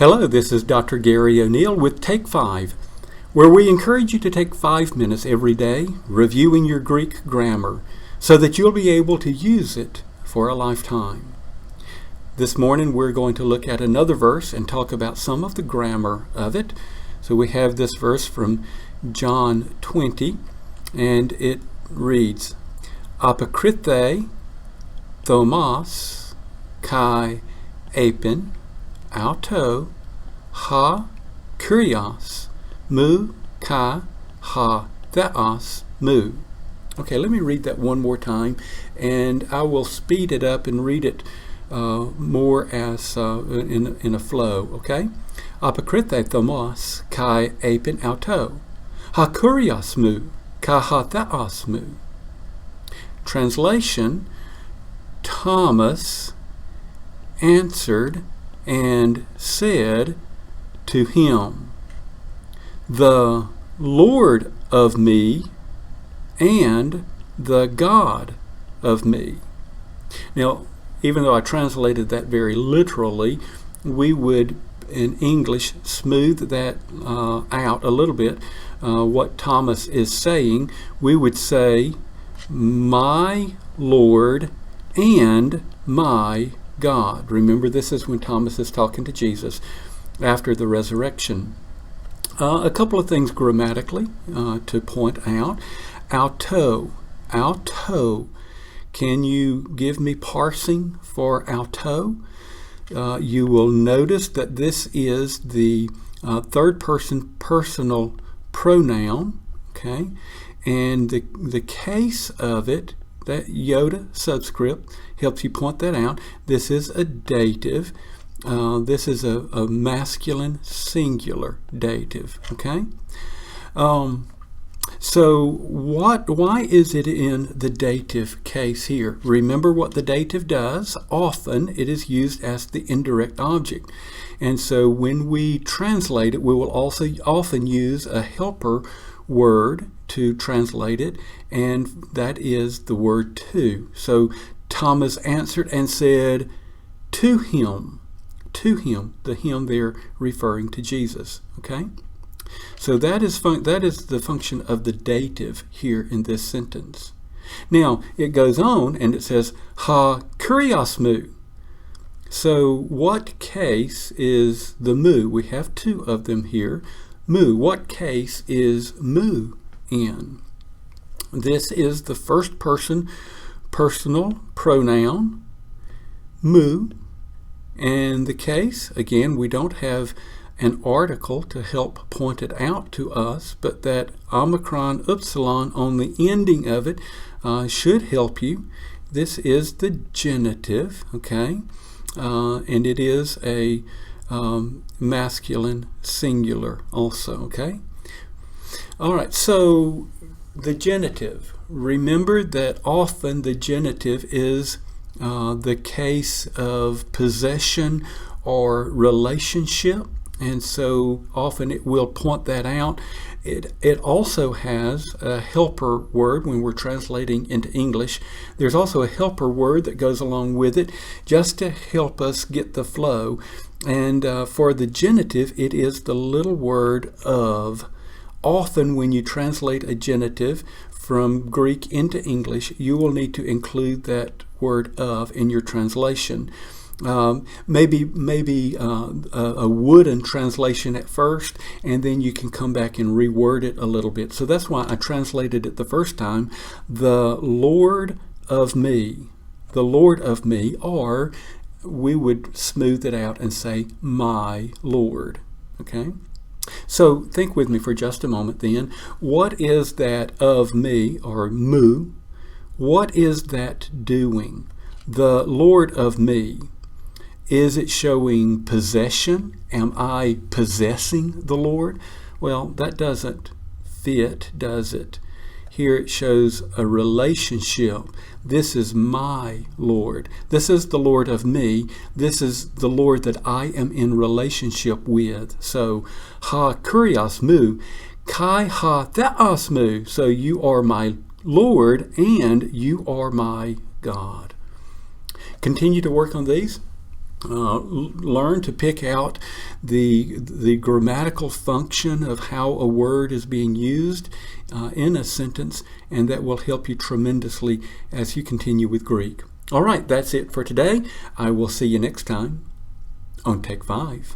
Hello, this is Dr. Gary O'Neill with Take5, where we encourage you to take 5 minutes every day reviewing your Greek grammar so that you'll be able to use it for a lifetime. This morning we're going to look at another verse and talk about some of the grammar of it. So we have this verse from John 20, and it reads, Apokrithe Thomas kai apin auto ha kurios mu ka ha theos mu. Okay, let me read that one more time, and I will speed it up and read it more as in a flow. Okay, Apokrithe Thomas kai apin auto ha kurios mu ka ha theos mu. Translation: Thomas answered and said to him, the Lord of me and the God of me. Now, even though I translated that very literally, we would in English smooth that out a little bit. What Thomas is saying, we would say, my Lord and my God. Remember, this is when Thomas is talking to Jesus after the resurrection. A couple of things grammatically to point out. Auto. Can you give me parsing for auto? You will notice that this is the third person personal pronoun. Okay, and the case of it, that iota subscript helps you point that out. This is a dative. This is a masculine singular dative. Okay. So why is it in the dative case here? Remember what the dative does. Often it is used as the indirect object. And so when we translate it, we will also often use a helper word to translate it, and that is the word to. So Thomas answered and said to him, the him there referring to Jesus. Okay, so that is the function of the dative here in this sentence. Now it goes on and it says ha kurios mu. So what case is the mu? We have two of them here. Mu. What case is mu in? This is the first person personal pronoun, mu. And the case, again, we don't have an article to help point it out to us, but that omicron upsilon on the ending of it should help you. This is the genitive, okay? And it is a masculine singular also, okay? All right, so the genitive. Remember that often the genitive is the case of possession or relationship, and so often it will point that out. It also has a helper word when we're translating into English. There's also a helper word that goes along with it just to help us get the flow. And for the genitive, it is the little word of. Often when you translate a genitive from Greek into English, you will need to include that word of in your translation. Maybe a wooden translation at first, and then you can come back and reword it a little bit. So that's why I translated it the first time, the Lord of me. The Lord of me, or we would smooth it out and say, my Lord. Okay? So think with me for just a moment then. What is that of me, or mu? What is that doing? The Lord of me. Is it showing possession? Am I possessing the Lord? Well, that doesn't fit, does it? Here it shows a relationship. This is my Lord. This is the Lord of me. This is the Lord that I am in relationship with. So, ha kurios mu, kai ha theos mu. So you are my Lord and you are my God. Continue to work on these. Learn to pick out the grammatical function of how a word is being used in a sentence, and that will help you tremendously as you continue with Greek. All right, that's it for today. I will see you next time on Take 5.